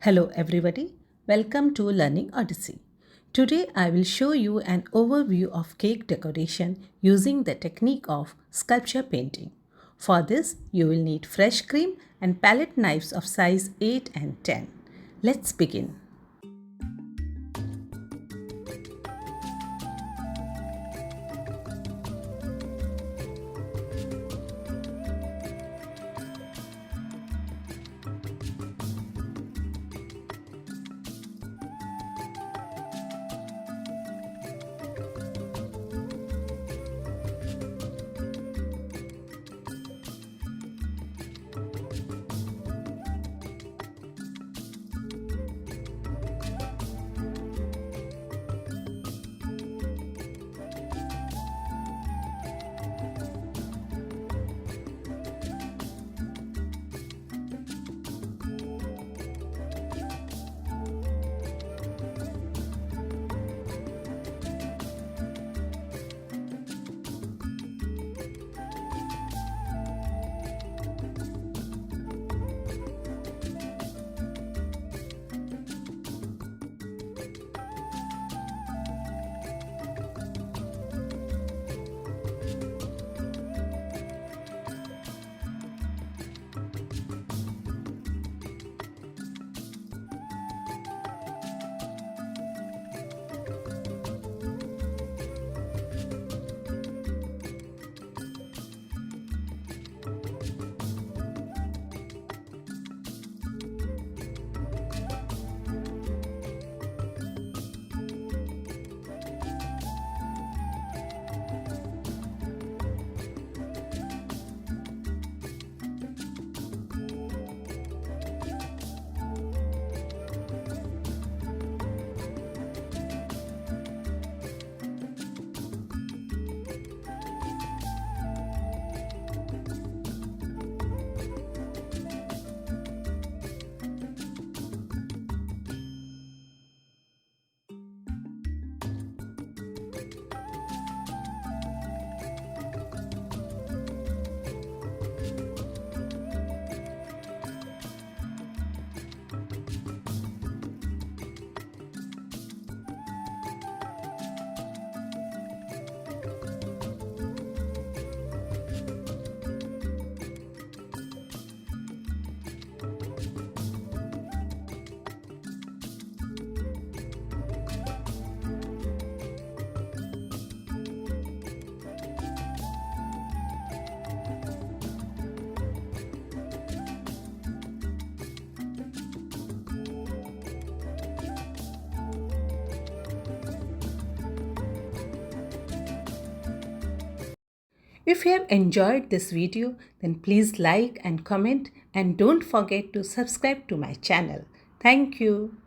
Hello everybody, welcome to Learning Odyssey. Today I will show you an overview of cake decoration using the technique of sculpture painting. For this you will need fresh cream and palette knives of size 8 and 10. Let's begin. If you have enjoyed this video, then please like and comment and don't forget to subscribe to my channel. Thank you.